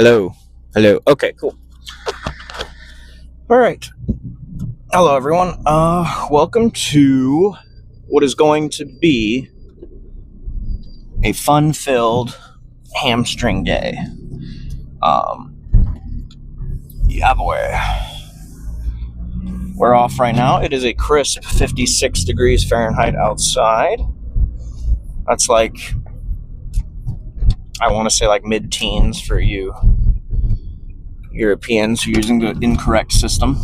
Hello. Hello. Okay, cool. All right. Hello, everyone. Welcome to what is going to be a fun-filled hamstring day. Yeah, boy. We're off right now. It is a crisp 56 degrees Fahrenheit outside. That's like, I want to say like mid-teens for you Europeans who are using the incorrect system.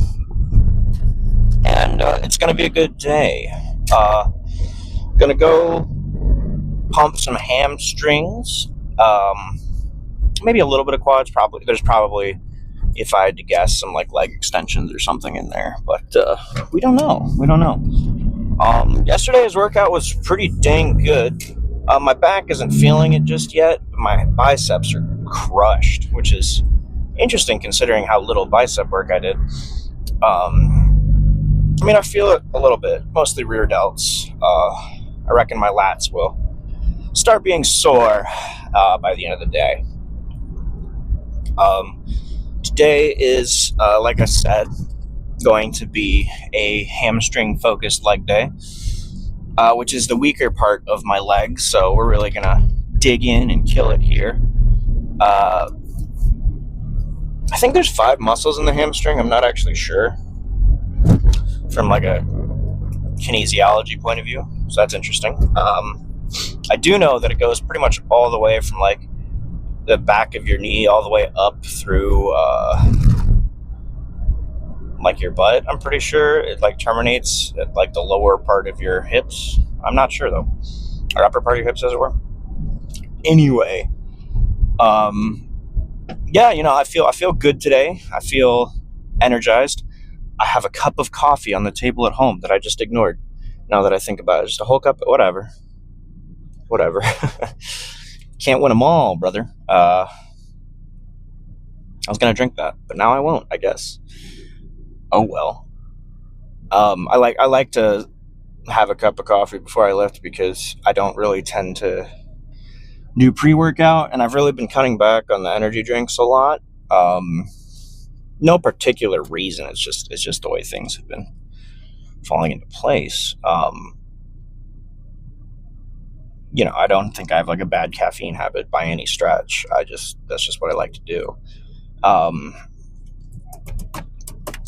And it's going to be a good day. Going to go pump some hamstrings. Maybe a little bit of quads. There's probably, if I had to guess, some like leg extensions or something in there. But we don't know. Yesterday's workout was pretty dang good. My back isn't feeling it just yet. My biceps are crushed, which is interesting considering how little bicep work I did. I feel it a little bit, mostly rear delts. I reckon my lats will start being sore by the end of the day. Today is, like I said, going to be a hamstring-focused leg day, which is the weaker part of my legs, so we're really going to dig in and kill it here. I think there's 5 muscles in the hamstring. I'm not actually sure from like a kinesiology point of view, so that's interesting. I do know that it goes pretty much all the way from like the back of your knee all the way up through like your butt. I'm pretty sure it like terminates at like the lower part of your hips. I'm not sure though, or upper part of your hips, as it were. Anyway, yeah, I feel good today. I feel energized. I have a cup of coffee on the table at home that I just ignored. Now that I think about it, just a whole cup. Whatever. Can't win them all, brother. I was gonna drink that, but now I won't, I guess. Oh well. I like to have a cup of coffee before I lift because I don't really tend to do pre-workout, and I've really been cutting back on the energy drinks a lot. No particular reason. It's just the way things have been falling into place. I don't think I have like a bad caffeine habit by any stretch. That's just what I like to do.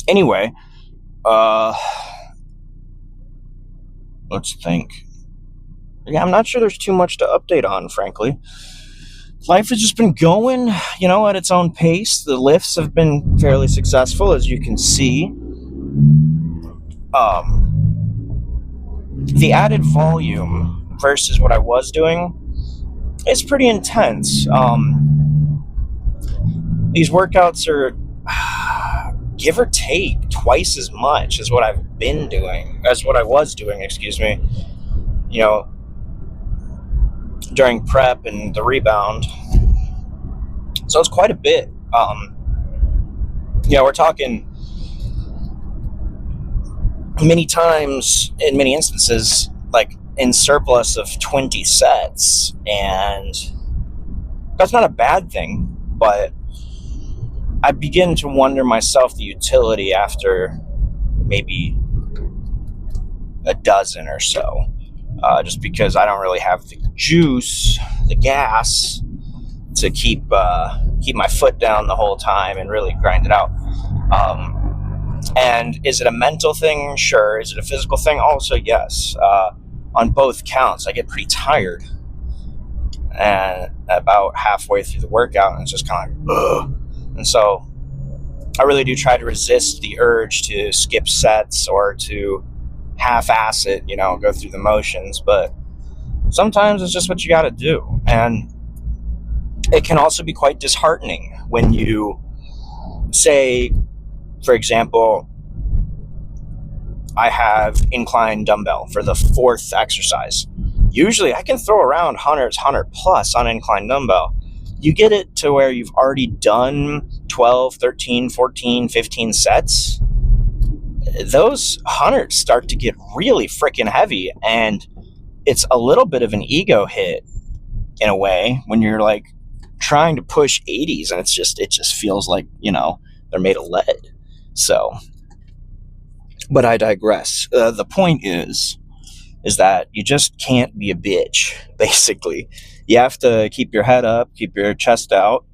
Anyway, let's think. Yeah, I'm not sure there's too much to update on, frankly. Life has just been going, at its own pace. The lifts have been fairly successful, as you can see. The added volume versus what I was doing is pretty intense. These workouts are, give or take, twice as much as what I was doing, during prep and the rebound. So it's quite a bit. We're talking many times, in many instances, like in surplus of 20 sets. And that's not a bad thing, but I begin to wonder myself the utility after maybe a dozen or so. Just because I don't really have the juice, the gas, to keep my foot down the whole time and really grind it out. And is it a mental thing? Sure. Is it a physical thing? Also, yes. On both counts, I get pretty tired, and about halfway through the workout, and it's just kind of like, ugh. And so I really do try to resist the urge to skip sets or to half-ass it, go through the motions, but sometimes it's just what you got to do. And it can also be quite disheartening when you say, for example, I have incline dumbbell for the 4th exercise. Usually I can throw around 100 plus on incline dumbbell. You get it to where you've already done 12, 13, 14, 15 sets. Those 100s start to get really freaking heavy, and it's a little bit of an ego hit in a way when you're like, trying to push 80s, and it just feels like, they're made of lead. So, but I digress. The point is that you just can't be a bitch, basically. You have to keep your head up, keep your chest out,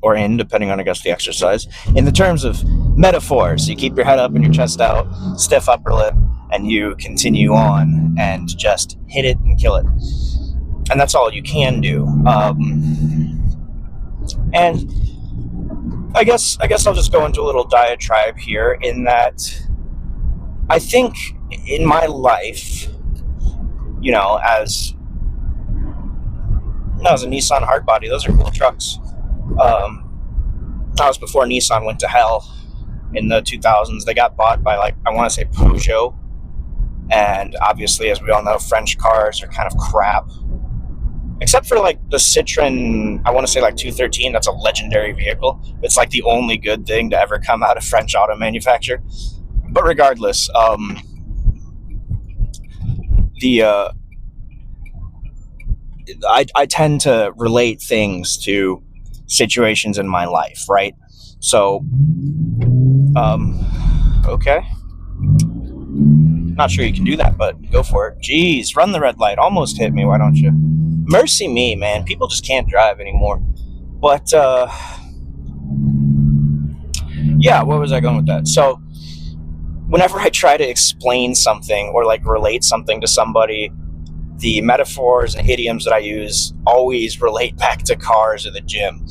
or in, depending on, I guess, the exercise. In the terms of metaphors, you keep your head up and your chest out, stiff upper lip, and you continue on and just hit it and kill it. And that's all you can do. And I guess I'll just go into a little diatribe here, in that I think in my life, as a Nissan hardbody, those are cool trucks. That was before Nissan went to hell in the 2000s. They got bought by, I want to say Peugeot. And obviously, as we all know, French cars are kind of crap. Except for, the Citroen, I want to say, 213. That's a legendary vehicle. It's, the only good thing to ever come out of French auto manufacture. But regardless, I tend to relate things to situations in my life, right? So, okay. Not sure you can do that, but go for it. Jeez, run the red light. Almost hit me, why don't you? Mercy me, man. People just can't drive anymore. But, yeah, where was I going with that? So, whenever I try to explain something or, relate something to somebody, the metaphors and idioms that I use always relate back to cars or the gym.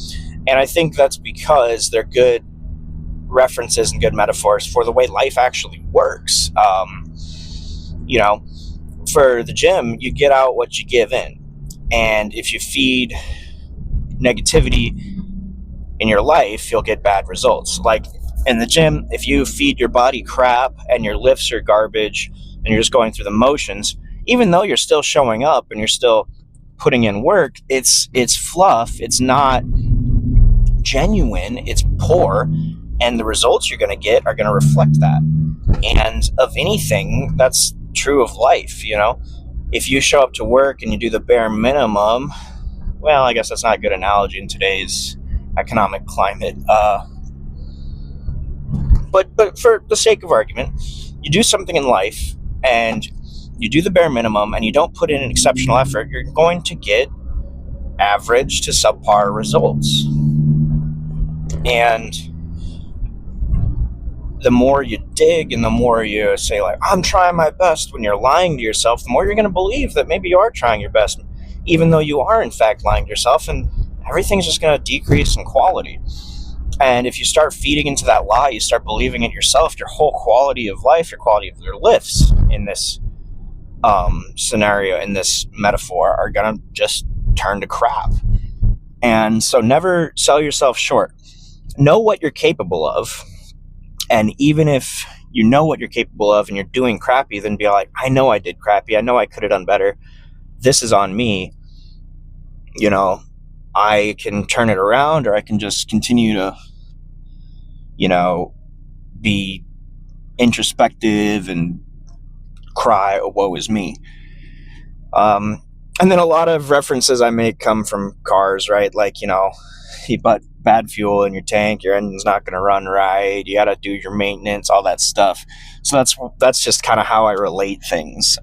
And I think that's because they're good references and good metaphors for the way life actually works. For the gym, you get out what you give in. And if you feed negativity in your life, you'll get bad results. In the gym, if you feed your body crap and your lifts are garbage and you're just going through the motions, even though you're still showing up and you're still putting in work, it's fluff, it's not genuine, it's poor, and the results you're going to get are going to reflect that. And of anything, that's true of life, If you show up to work and you do the bare minimum, well, I guess that's not a good analogy in today's economic climate. But for the sake of argument, you do something in life and you do the bare minimum and you don't put in an exceptional effort, you're going to get average to subpar results. And the more you dig and the more you say, I'm trying my best, when you're lying to yourself, the more you're going to believe that maybe you are trying your best, even though you are in fact lying to yourself, and everything's just going to decrease in quality. And if you start feeding into that lie, you start believing it yourself, your whole quality of life, your quality of your lifts in this scenario, in this metaphor, are going to just turn to crap. And so never sell yourself short. Know what you're capable of. And even if you know what you're capable of and you're doing crappy, then be like, I know I did crappy. I know I could have done better. This is on me. I can turn it around, or I can just continue to, be introspective and cry, oh, woe is me. And then a lot of references I make come from cars, right? You put bad fuel in your tank, your engine's not going to run right, you got to do your maintenance, all that stuff. So that's just kind of how I relate things.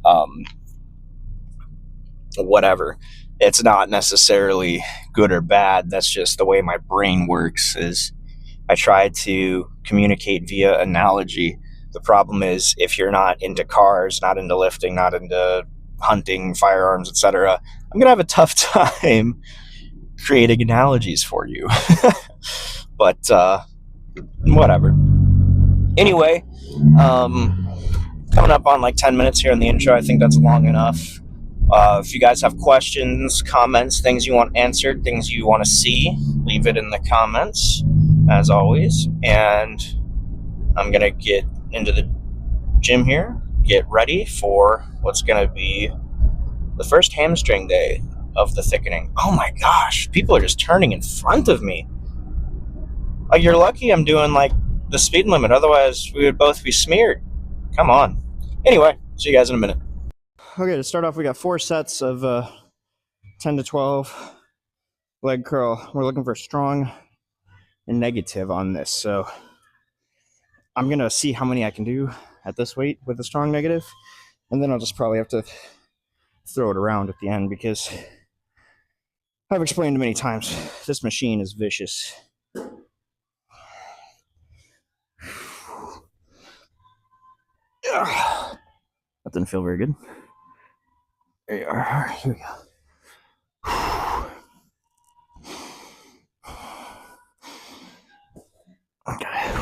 Whatever. It's not necessarily good or bad. That's just the way my brain works, is I try to communicate via analogy. The problem is, if you're not into cars, not into lifting, not into hunting, firearms, etc., I'm going to have a tough time creating analogies for you. But whatever. Anyway, coming up on 10 minutes here in the intro. I think that's long enough. If you guys have questions, comments, things you want answered, things you want to see, leave it in the comments, as always. And I'm going to get into the gym here, get ready for what's going to be the first hamstring day of the thickening. Oh my gosh, people are just turning in front of me. You're lucky I'm doing the speed limit, otherwise we would both be smeared. Come on. Anyway, see you guys in a minute. Okay, to start off, we got 4 sets of 10 to 12 leg curl. We're looking for strong and negative on this. So I'm going to see how many I can do at this weight with a strong negative. And then I'll just probably have to throw it around at the end because I've explained many times, this machine is vicious. That didn't feel very good. There you are. Here we go. Okay.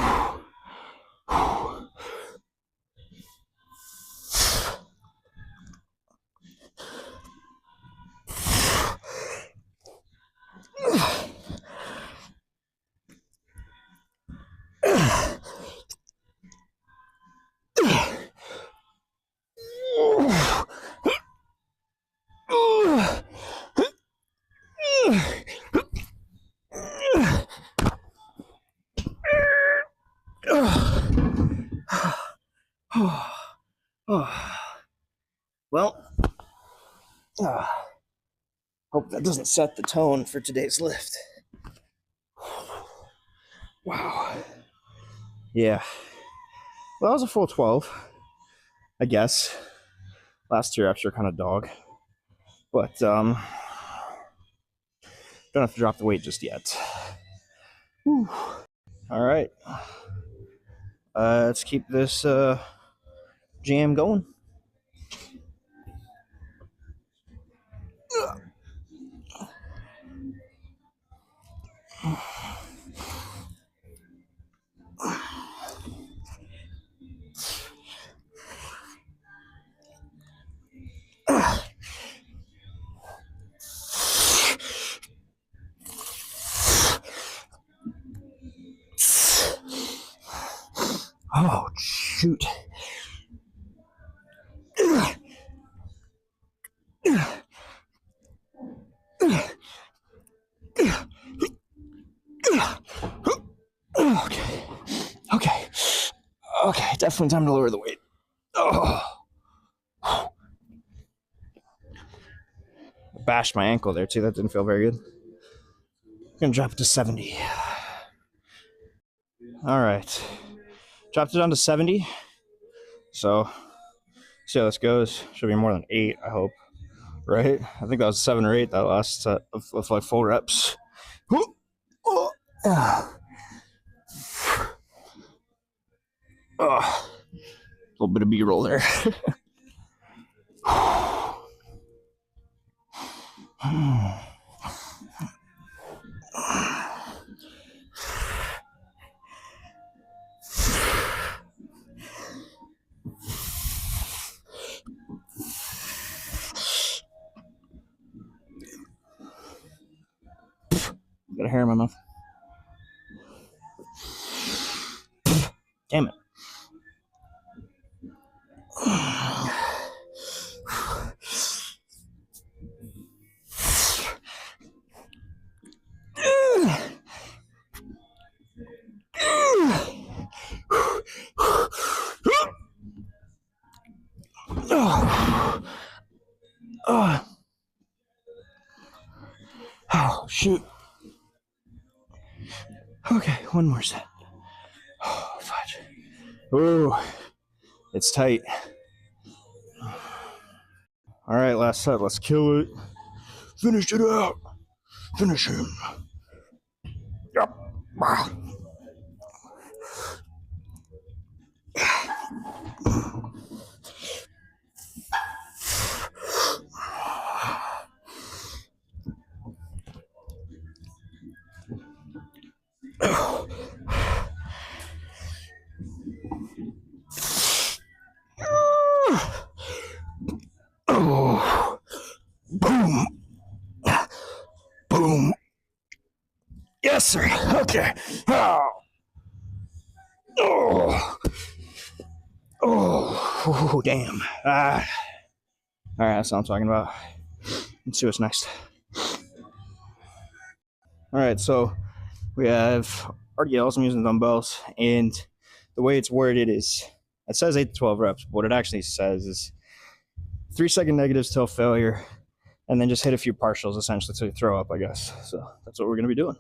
Well, hope that doesn't set the tone for today's lift. Wow. Yeah. Well, that was a full 12, I guess. Last 2 reps are kind of dog. But, don't have to drop the weight just yet. Whew. All right. Let's keep this jam going. Oh, shoot. Okay, definitely time to lower the weight. Oh. Bashed my ankle there too, that didn't feel very good. I'm gonna drop it to 70. All right, dropped it down to 70. So, see how this goes. Should be more than 8, I hope. Right? I think that was 7 or 8 that last set of like full reps. A little bit of B-roll there. Got a hair in my mouth. Damn it. Oh, shoot. Okay, one more set. Oh, fudge. Ooh, it's tight. All right, last set. Let's kill it. Finish it out. Finish him. Yep. Oh, boom, boom. Yes, sir. Okay. Oh, oh, damn. All right, that's what I'm talking about. Let's see what's next. All right, so we have RDLs. I'm using dumbbells, and the way it's worded is it says 8 to 12 reps. But what it actually says is 3-second negatives till failure, and then just hit a few partials essentially to throw up, I guess. So that's what we're going to be doing.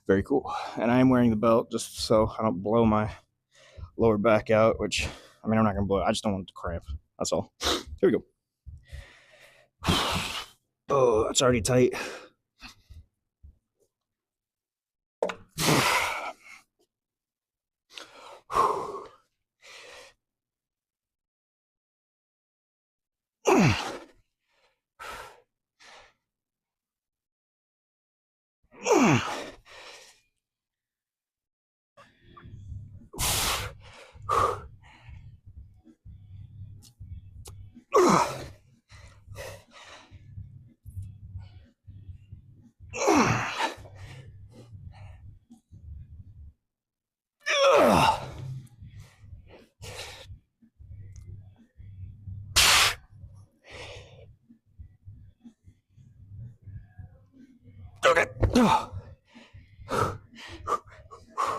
Very cool. And I am wearing the belt just so I don't blow my lower back out, which, I mean, I'm not going to blow it. I just don't want it to cramp. That's all. Here we go. Oh, it's already tight. Okay.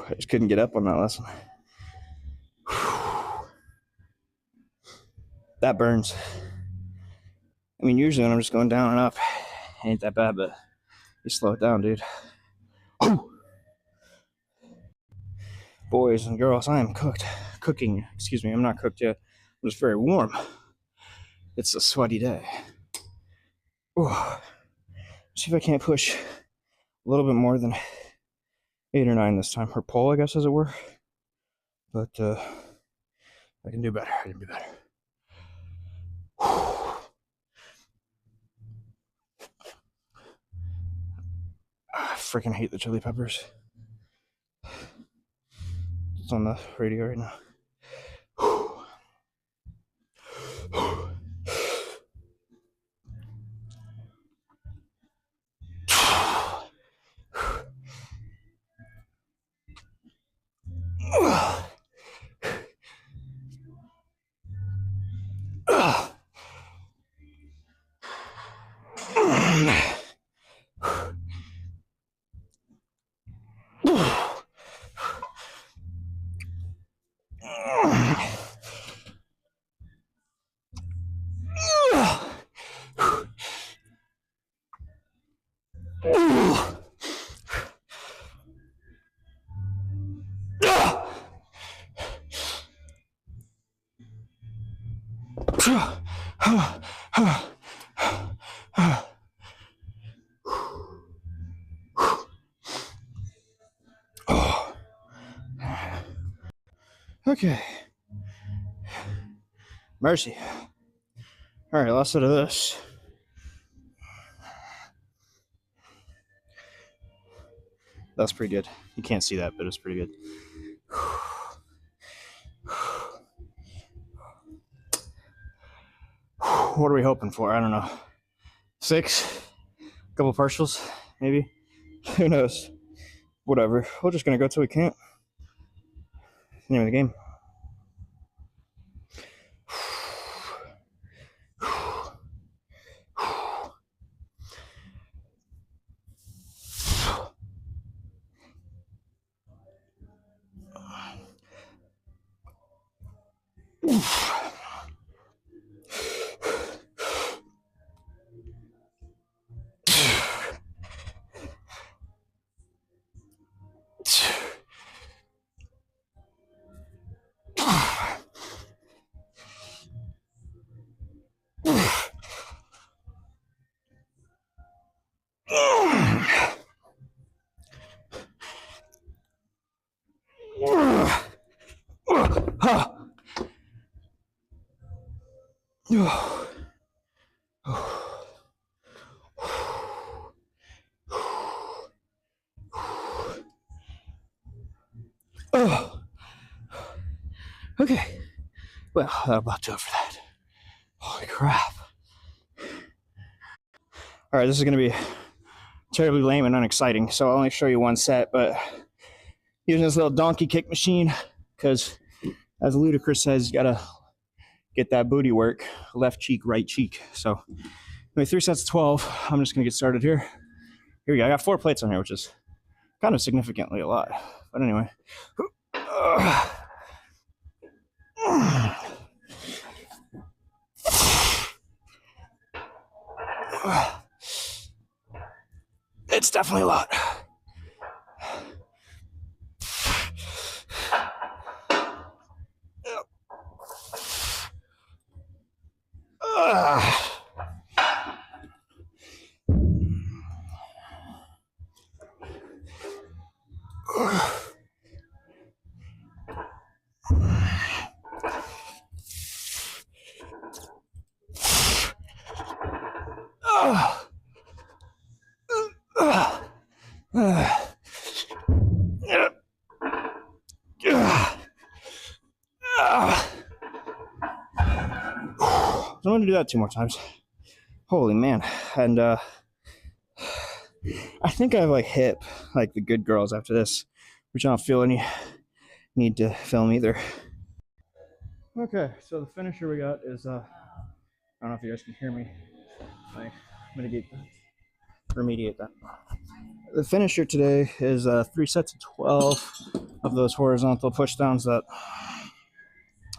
I just couldn't get up on that last one. That burns. I mean, usually when I'm just going down and up, it ain't that bad, but you slow it down, dude. Boys and girls, I am cooking. Excuse me, I'm not cooked yet. It was very warm. It's a sweaty day. Ooh. See if I can't push a little bit more than 8 or 9 this time. Or pull, I guess, as it were. But I can do better. I can do better. I freaking hate the Chili Peppers. It's on the radio right now. Okay. Mercy. All right, last set of this. That's pretty good. You can't see that, but it's pretty good. What are we hoping for? I don't know. 6? A couple partials, maybe? Who knows? Whatever. We're just gonna go till we can't. Name of the game. Oh. Okay. Well, that'll about do it for that. Holy crap. All right, this is going to be terribly lame and unexciting, so I'll only show you one set, but using this little donkey kick machine, because as Ludacris says, you got to get that booty work, left cheek, right cheek. So anyway, 3 sets of 12. I'm just going to get started here. Here we go. I got 4 plates on here, which is kind of significantly a lot. But anyway. It's definitely a lot. I'm going to do that 2 more times. Holy man. And I think I have like hip, like the good girls after this, which I don't feel any need to film either. Okay, so the finisher we got is, I don't know if you guys can hear me. I mitigate that, remediate that. The finisher today is 3 sets of 12 of those horizontal pushdowns that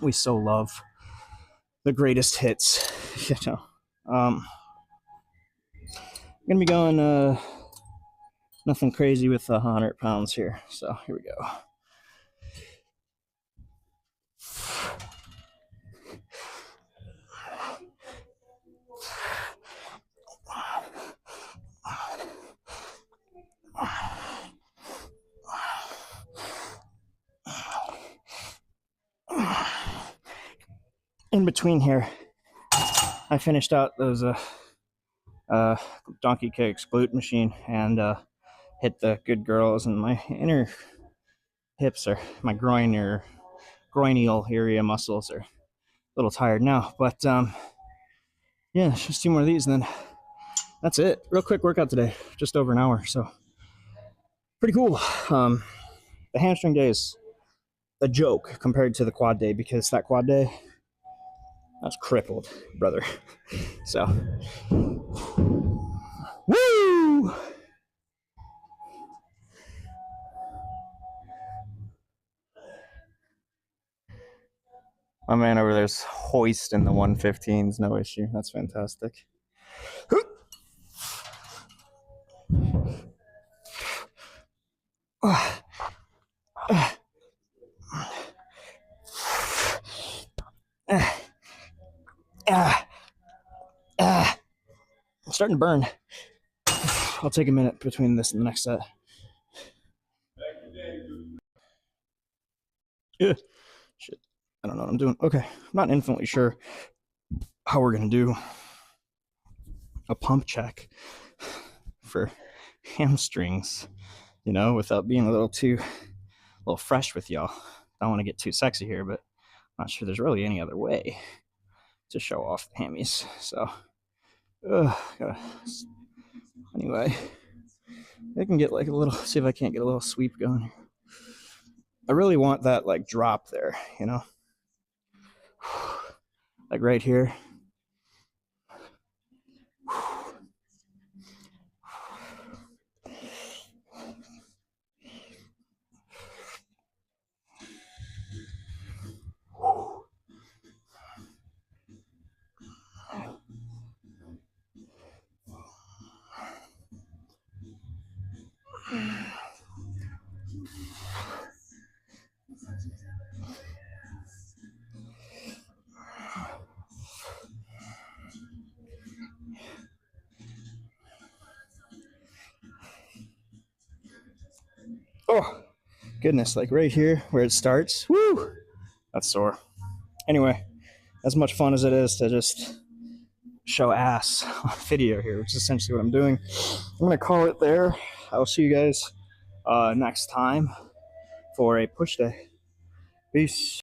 we so love. The greatest hits, you know. I'm gonna be going nothing crazy with 100 pounds here. So here we go. In between here, I finished out those donkey kicks, glute machine, and hit the good girls, and my inner hips are, my groinial area muscles are a little tired now. But yeah, just 2 more of these, and then that's it. Real quick workout today, just over an hour, so pretty cool. The hamstring day is a joke compared to the quad day, because that quad day, that's crippled, brother. So, woo! My man over there's hoisting the 115s, no issue. That's fantastic. I'm starting to burn. I'll take a minute between this and the next set. Shit. I don't know what I'm doing. Okay. I'm not infinitely sure how we're going to do a pump check for hamstrings, you know, without being a little fresh with y'all. I don't want to get too sexy here, but I'm not sure there's really any other way to show off the hammies. So, anyway, I can get like a little, see if I can't get a little sweep going here. I really want that like drop there, you know, like right here. Oh, goodness, like right here where it starts. Woo! That's sore. Anyway, as much fun as it is to just show ass on video here, which is essentially what I'm doing, I'm going to call it there. I will see you guys next time for a push day. Peace.